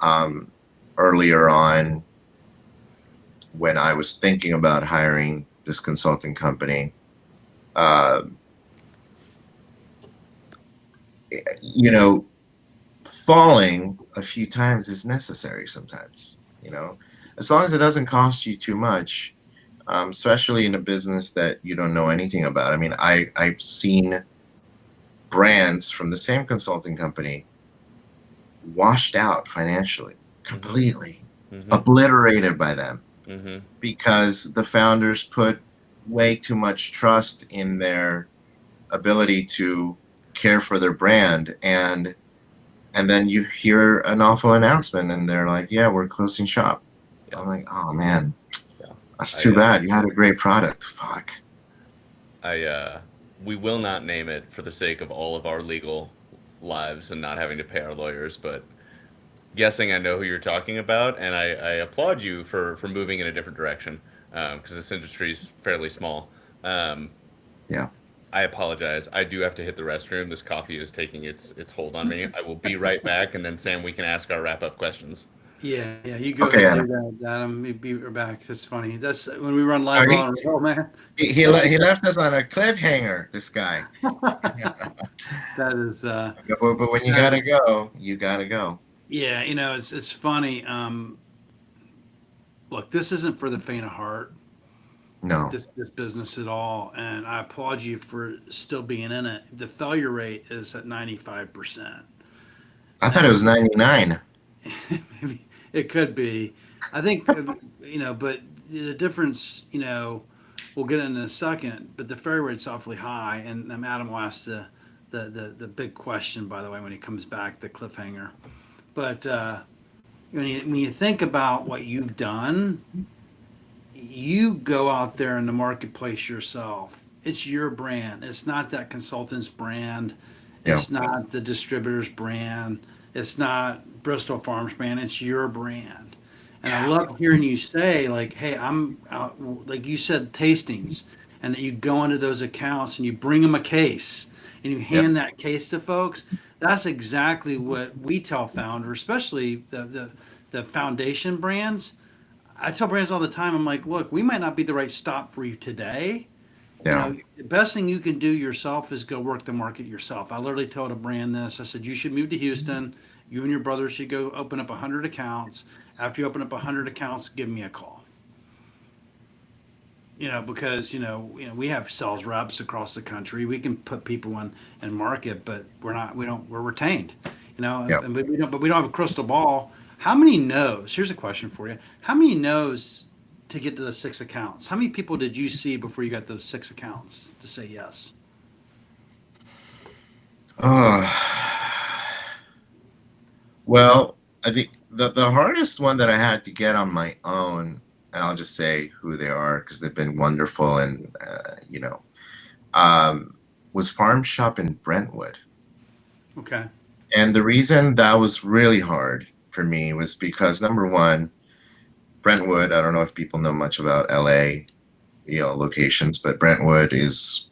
um, earlier on, when I was thinking about hiring this consulting company, uh, you know, falling a few times is necessary sometimes, as long as it doesn't cost you too much, especially in a business that you don't know anything about. I mean, I've seen brands from the same consulting company washed out financially, Mm-hmm. completely Mm-hmm. obliterated by them Mm-hmm. because the founders put way too much trust in their ability to care for their brand, and then you hear an awful announcement and they're like, yeah, we're closing shop. Yeah. I'm like, oh man, Yeah. that's too bad. You had a great product. Fuck. We will not name it for the sake of all of our legal lives and not having to pay our lawyers, but guessing I know who you're talking about, and I applaud you for moving in a different direction, because this industry is fairly small. Um, Yeah. I apologize. I do have to hit the restroom. This coffee is taking its hold on me. I will be right back, and then Sam, we can ask our wrap up questions. Yeah, you go Okay, ahead and Adam. do that, Adam. Be right back. That's funny. That's when we run Oh, live on roll, man. he left us on a cliffhanger, this guy. That is But when you gotta go, you gotta go. yeah, it's funny. Look, this isn't for the faint of heart, No, this business at all, and I applaud you for still being in it. The failure rate is at 95%. I thought it was 99. Maybe it could be. I think, but the difference, we'll get in a second, but the failure rate's awfully high. And Adam will ask the big question, by the way, when he comes back, the cliffhanger. But when you think about what you've done, you go out there in the marketplace yourself. It's your brand. It's not that consultant's brand. Yeah. It's not the distributor's brand. It's not Bristol Farms brand. It's your brand. And I love hearing you say, like, hey, I'm out, like you said, tastings, and that you go into those accounts and you bring them a case and you hand that case to folks. That's exactly what we tell founders, especially the foundation brands. I tell brands all the time, I'm like, look, we might not be the right stop for you today. Yeah. The best thing you can do yourself is go work the market yourself. I literally told a brand this. I said, you should move to Houston. You and your brother should go open up 100 accounts. After you open up 100 accounts, give me a call. Because we have sales reps across the country. We can put people in market, but we're retained. Yep. And we don't have a crystal ball. How many no's? Here's a question for you. How many no's to get to the 6 accounts? How many people did you see before you got those 6 accounts to say yes? Well, I think the hardest one that I had to get on my own, and I'll just say who they are because they've been wonderful, and was Farm Shop in Brentwood. Okay. And the reason that was really hard for me was because number one, Brentwood, I don't know if people know much about LA, locations, but Brentwood is,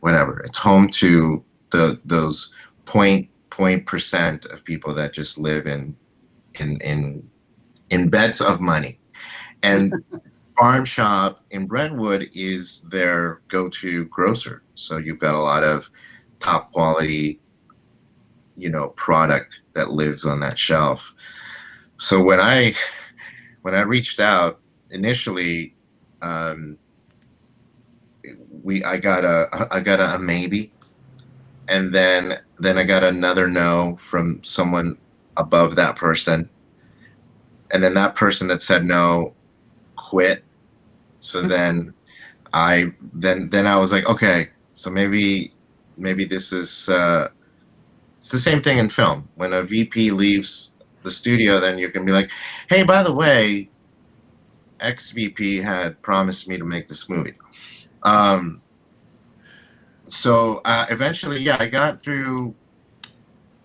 whatever. It's home to those point percent of people that just live in in beds of money. And Farm Shop in Brentwood is their go-to grocer. So you've got a lot of top quality, product that lives on that shelf. So when I reached out initially, I got a maybe, and then I got another no from someone above that person, and then that person that said no quit. So then I was like, okay, so maybe this is it's the same thing in film. When a VP leaves the studio, then you can be like, hey, by the way, X VP had promised me to make this movie. So eventually, yeah, I got through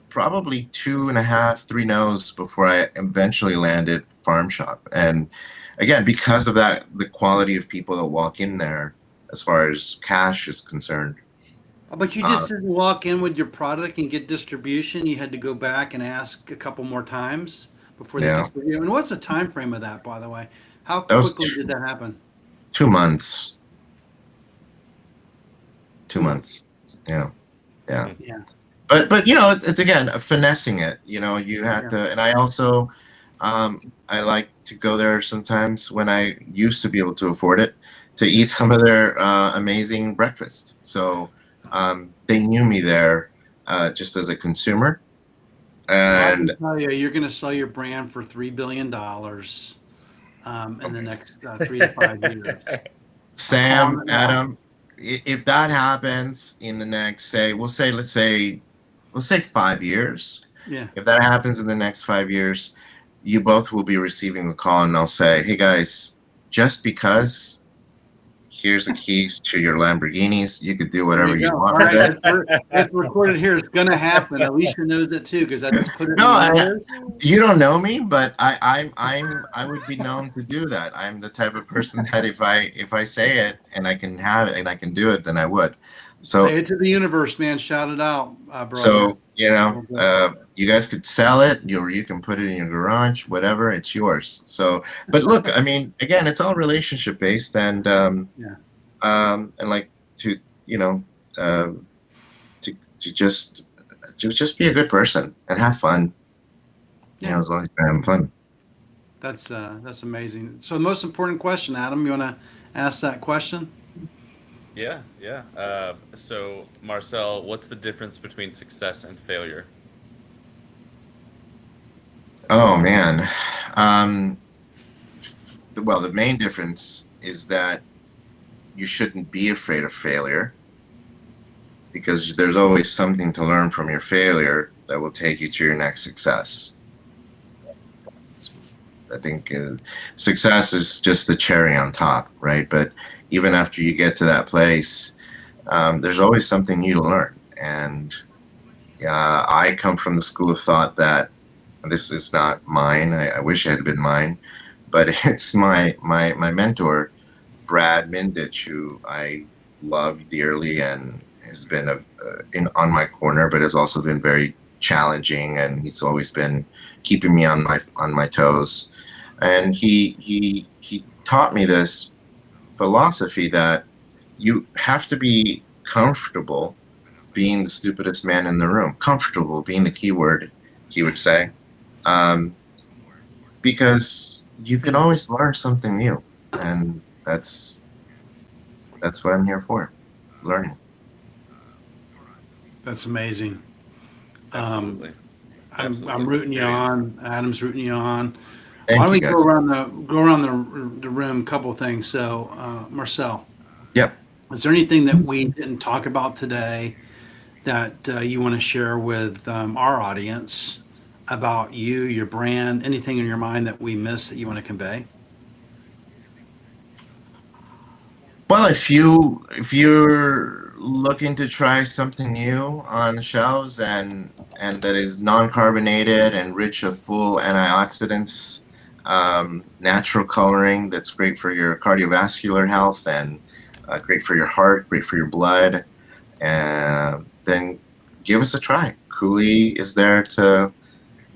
probably 2.5, 3 no's before I eventually landed Farm Shop. And again, because of that, the quality of people that walk in there, as far as cash is concerned. But you just didn't walk in with your product and get distribution. You had to go back and ask a couple more times before they Yeah. distribute. And what's the time frame of that, by the way? How That was quickly did that happen? 2 months. 2 months. Yeah. Yeah. But it's again finessing it. You had to, and I also I like to go there sometimes when I used to be able to afford it to eat some of their amazing breakfast. So they knew me there just as a consumer, I and can tell you, you're going to sell your brand for $3 billion in the next 3 to 5 years. Sam, Adam, if that happens in the next, let's say 5 years. Yeah. If that happens in the next 5 years, you both will be receiving a call, and I'll say, hey guys, just because here's the keys to your Lamborghinis, you could do whatever you want with it. It's recorded here. It's going to happen. Alicia knows it too, because I just put it No, in you don't know me, but I would be known to do that. I'm the type of person that if I say it and I can have it and I can do it, then I would. So Say it to the universe, man. Shout it out, bro. so you guys could sell it, or you can put it in your garage, whatever. It's yours. So, but look, I mean, again, it's all relationship based, and and like to just be a good person and have fun. As long as you're having fun. That's amazing. So the most important question, Adam, you want to ask that question? Yeah. So Marcel, what's the difference between success and failure? Oh man. Well, the main difference is that you shouldn't be afraid of failure, because there's always something to learn from your failure that will take you to your next success. I think success is just the cherry on top, right? But even after you get to that place, there's always something new to learn. And I come from the school of thought that this is not mine. I wish it had been mine, but it's my mentor, Brad Mindich, who I love dearly and has been on my corner, but has also been very challenging, and he's always been keeping me on my toes. And he taught me this philosophy that you have to be comfortable being the stupidest man in the room. Comfortable being the key word, he would say, because you can always learn something new, and that's what I'm here for, learning. That's amazing. Absolutely. I'm rooting you on. Adam's rooting you on. Thank Why don't we you, go guys. around the room? A couple of things. So, Marcel. Yep. Is there anything that we didn't talk about today that you want to share with our audience about you, your brand, anything in your mind that we missed that you want to convey? Well, if you're looking to try something new on the shelves and that is non-carbonated and rich of full antioxidants, natural coloring that's great for your cardiovascular health and great for your heart, great for your blood, and then give us a try. Cooley is there to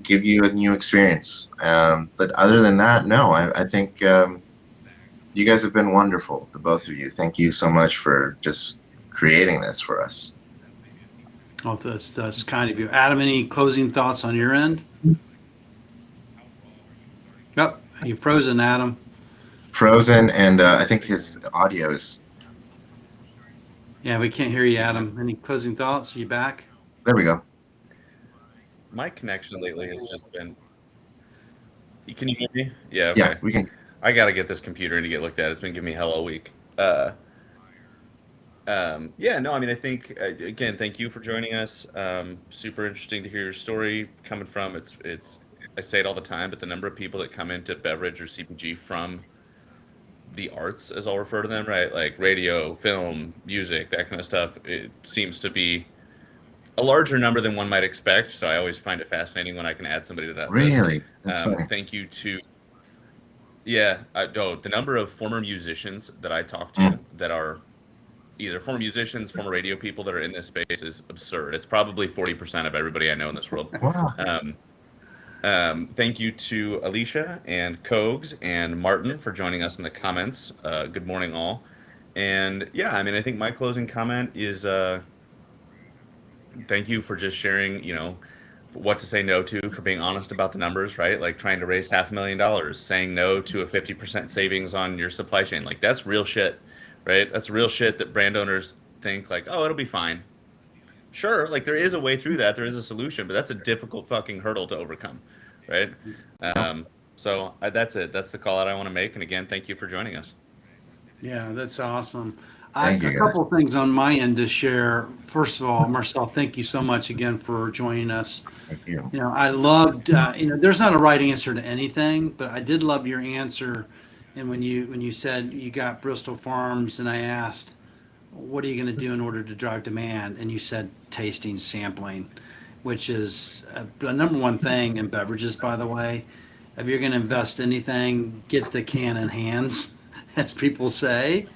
give you a new experience. But other than that, no, I think you guys have been wonderful, the both of you. Thank you so much for just creating this for us. Oh, that's kind of you. Adam, any closing thoughts on your end? Yep, you frozen, Adam. Frozen, and I think his audio is. Yeah, we can't hear you, Adam. Any closing thoughts? Are you back? There we go. My connection lately has just been. Can you hear me? Yeah. Okay. Yeah, we can. I got to get this computer in to get looked at. It's been giving me hell all week. Yeah, no, I mean, I think again, thank you for joining us. Super interesting to hear your story coming from. It's. I say it all the time, but the number of people that come into beverage or CPG from the arts, as I'll refer to them, right? Like radio, film, music, that kind of stuff. It seems to be a larger number than one might expect. So I always find it fascinating when I can add somebody to that list. Really? That's funny. Thank you to. Yeah, the number of former musicians that I talk to that are either former musicians, former radio people that are in this space is absurd. It's probably 40% of everybody I know in this world. Wow. Thank you to Alicia and Kogs and Martin for joining us in the comments. Good morning, all. And yeah, I mean, I think my closing comment is thank you for just sharing, what to say no to, for being honest about the numbers, right? Like trying to raise $500,000, saying no to a 50% savings on your supply chain. Like that's real shit, right? That's real shit that brand owners think like, oh, it'll be fine. Sure, like there is a way through that. There is a solution, but that's a difficult fucking hurdle to overcome, right? So that's it. That's the call out I want to make. And again, thank you for joining us. Yeah, that's awesome. Thank you, A couple of things on my end to share. First of all, Marcel, thank you so much again for joining us. Thank you. I loved, there's not a right answer to anything, but I did love your answer. And when you said you got Bristol Farms, and I asked, what are you going to do in order to drive demand? And you said tasting, sampling, which is the number one thing in beverages, by the way. If you're going to invest anything, get the can in hands, as people say,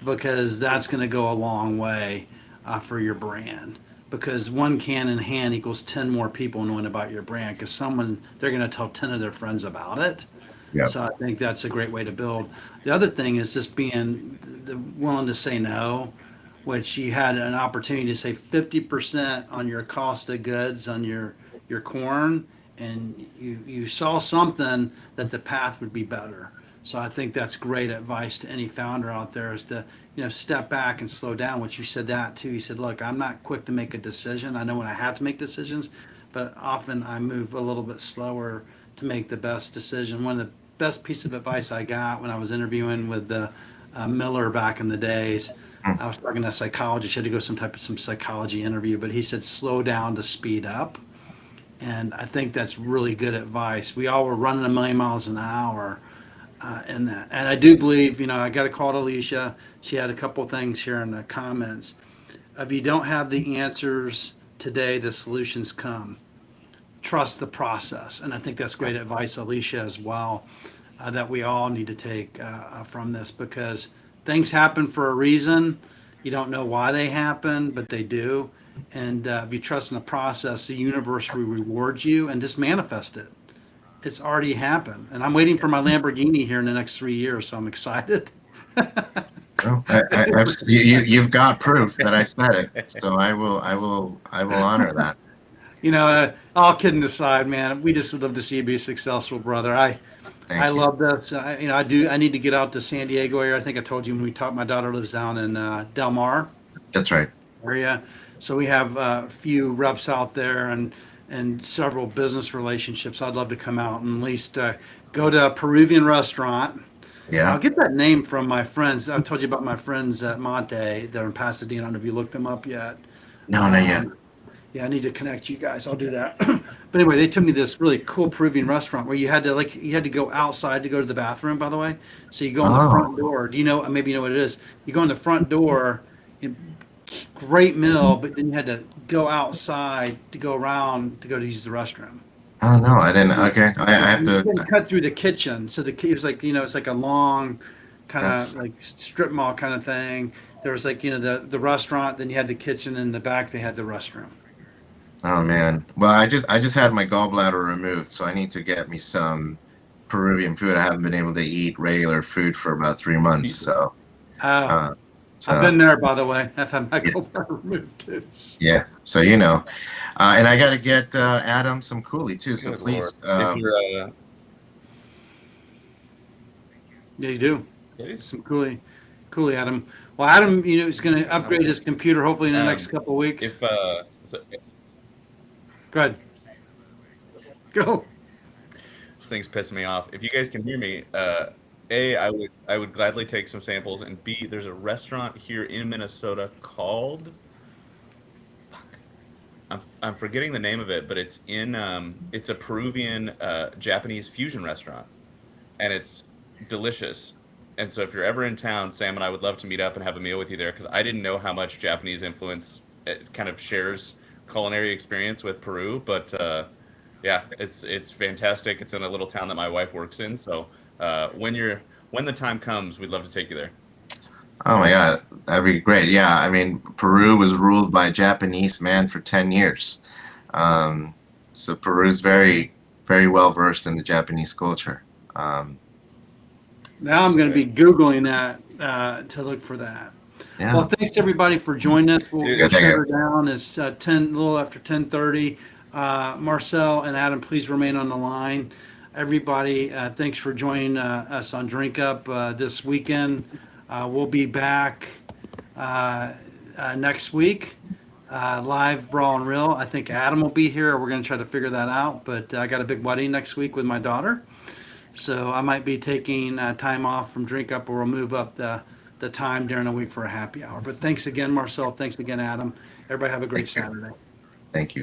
because that's going to go a long way for your brand. Because one can in hand equals 10 more people knowing about your brand, because they're going to tell 10 of their friends about it. Yep. So I think that's a great way to build. The other thing is just being willing to say no, which you had an opportunity to save 50% on your cost of goods on your corn, and you saw something that the path would be better. So I think that's great advice to any founder out there, is to step back and slow down. Which you said that too. You said, look, I'm not quick to make a decision. I know when I have to make decisions, but often I move a little bit slower to make the best decision. One of the best piece of advice I got when I was interviewing with the Miller back in the days, I was talking to a psychologist. She had to go some psychology interview, but he said slow down to speed up. And I think that's really good advice. We all were running 1,000,000 miles an hour in that. And I do believe, I got a call to Alicia. She had a couple things here in the comments. If you don't have the answers today, the solutions come. Trust the process. And I think that's great advice, Alicia, as well, that we all need to take from this, because things happen for a reason. You don't know why they happen, but they do. And if you trust in the process, the universe will reward you, and just manifest it. It's already happened. And I'm waiting for my Lamborghini here in the next 3 years, so I'm excited. Well, you've got proof that I said it, so I will honor that. All kidding aside, man, we just would love to see you be successful, brother. I love this. I need to get out to San Diego area. I think I told you when we talked. My daughter lives down in Del Mar. That's right. Area. So we have a few reps out there and several business relationships. I'd love to come out and at least go to a Peruvian restaurant. Yeah. I'll get that name from my friends. I told you about my friends at Monte. They're in Pasadena. I don't know if you looked them up yet. No, not yet. Yeah, I need to connect you guys. I'll do that. But anyway, they took me to this really cool Peruvian restaurant where you had to go outside to go to the bathroom, by the way. So you go in the front door. Do you know, maybe you know what it is? You go in the front door, great meal, but then you had to go outside to go around to go to use the restroom. Oh, no, I didn't. Okay. I have to. You cut through the kitchen. So it was like, it's like a long kind of like strip mall kind of thing. There was like, the restaurant, then you had the kitchen, and in the back they had the restroom. Oh man. Well, I just had my gallbladder removed, so I need to get me some Peruvian food. I haven't been able to eat regular food for about 3 months. Jesus. So, Oh, uh, I've so been there, by the way. I've had my yeah, gallbladder removed too. yeah. So and I got to get Adam some coulis too. So Good lord. please, If you're Yeah, you do. please. Some coolie, Adam. Well, Adam, is going to upgrade Okay. his computer hopefully in the next Um, couple of weeks. if Go ahead. Go. this thing's pissing me off. If you guys can hear me, I would gladly take some samples, and B, there's a restaurant here in Minnesota called, I'm forgetting the name of it, but it's it's a Peruvian Japanese fusion restaurant, and it's delicious. And so if you're ever in town, Sam and I would love to meet up and have a meal with you there, because I didn't know how much Japanese influence it kind of shares culinary experience with Peru. But yeah, it's fantastic. It's in a little town that my wife works in. So when the time comes, we'd love to take you there. oh my God, that'd be great. Yeah, I mean, Peru was ruled by a Japanese man for 10 years. Um, so Peru's very, very well versed in the Japanese culture. Um, Now I'm going to be Googling that to look for that. yeah. Well, thanks everybody for joining us. We'll Dude, thank shut you. her down. It's a little after 10:30. Marcel and Adam, please remain on the line. Everybody, thanks for joining us on Drink Up this weekend. We'll be back next week, live, raw and real. I think Adam will be here. We're going to try to figure that out. But I got a big wedding next week with my daughter. So I might be taking time off from Drink Up, or we'll move up the time during the week for a happy hour. But thanks again, Marcel. Thanks again, Adam. Everybody have a great Thank you. Saturday. Thank you.